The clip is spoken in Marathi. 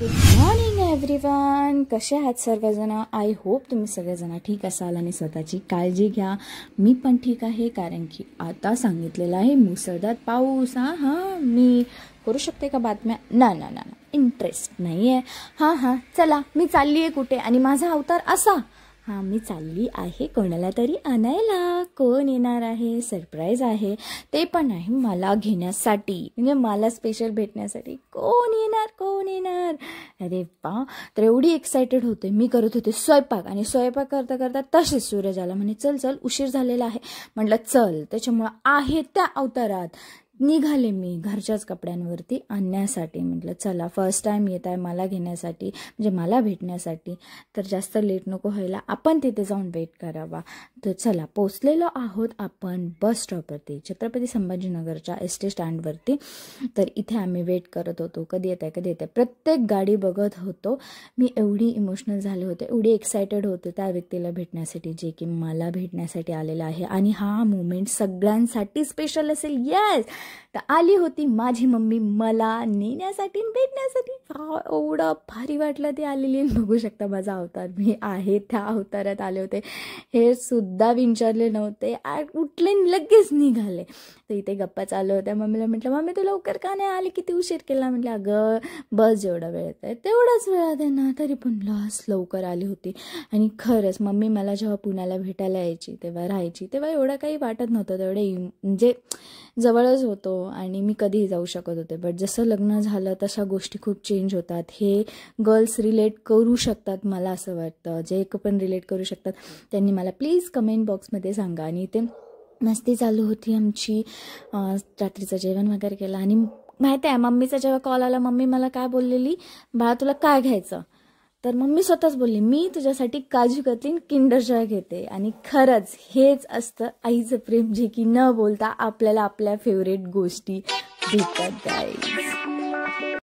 Good morning everyone. कसे आहात सर्वजण? आय होप तुम्ही सगळेजण ठीक असाल आणि स्वतःची काळजी घ्या. मी पण ठीक आहे, कारण की आता सांगितलेलं आहे मुसळधार पाऊस. मी करू शकते का बातम्या? ना ना ना, इंटरेस्ट नाही आहे. हां चला, मी चालली आहे कुठे आणि माझा अवतार असा. मी चालली आहे कोणाला तरी आणायला. कोण येणार आहे? सरप्राईज आहे. ते पण आहे मला घेण्यासाठी, म्हणजे मला स्पेशल भेटण्यासाठी. कोण येणार? अरे वा. तर एवढी एक्सायटेड होते. मी करत होते स्वयंपाक, आणि स्वयंपाक करता करता तसेच सूरज आला. म्हणे चल उशीर झालेला आहे. म्हटलं चल, त्याच्यामुळं आहे त्या अवतारात निघाले मी घरच्याच कपड्यांवरती आणण्यासाठी. म्हटलं चला, फर्स्ट टाइम येत आहे मला घेण्यासाठी, म्हणजे मला भेटण्यासाठी, तर जास्त लेट नको व्हायला, आपण तिथे जाऊन वेट करावा. तर चला, पोचलेलो आहोत आपण बस स्टॉपवरती, छत्रपती संभाजीनगरच्या एसटी स्टँडवरती. तर इथे आम्ही वेट करत होतो, कधी येत आहे. प्रत्येक गाडी बघत होतो. मी एवढी इमोशनल झाले होते, एवढी एक्सायटेड होते त्या व्यक्तीला भेटण्यासाठी, जे की मला भेटण्यासाठी आलेला आहे. आणि हा मोमेंट सगळ्यांसाठी स्पेशल असेल. येस, तर आली होती माझी मम्मी मला नेण्यासाठी, भेटण्यासाठी. एवढं भारी वाटलं ते आलेली. बघू शकता माझा अवतार, मी आहे त्या अवतारात आले होते. हे सुद्धा विचारले नव्हते, उठले लगेच निघाले. तर इथे गप्पा चालू होत्या. मम्मीला म्हटलं, मम्मी तू लवकर का नाही आली, किती उशीर केला? म्हटलं अगं बस जेवढा वेळेत आहे तेवढाच वेळात आहे ना. तरी पण लवकर आली होती. आणि खरंच मम्मी मला जेव्हा पुण्याला भेटायला यायची, तेव्हा राहायची, तेव्हा एवढं काही वाटत नव्हतं. तेवढे म्हणजे जवळच होतो आणि मी कधीही जाऊ शकत होते. बट जसं लग्न झालं तशा गोष्टी खूप चेंज होतात. हे गर्ल्स रिलेट करू शकतात, मला असं वाटतं. जे पण रिलेट करू शकतात त्यांनी मला प्लीज कमेंट बॉक्समध्ये सांगा. आणि ते मस्ती चालू होती आमची. रात्रीचं जेवण वगैरे केलं. आणि माहिती आहे, मम्मीचा जेव्हा कॉल आला, मम्मी मला काय बोललेली, बाळा तुला काय घ्यायचं? तर मम्मी स्वतःच बोलली, मी तुझ्यासाठी काजू कतली किंडर जॉय घेते. आणि खरंच हेच असतं आईचं प्रेम, जे की न बोलता आपल्याला आपल्या फेवरेट गोष्टी भेटतात गाईज.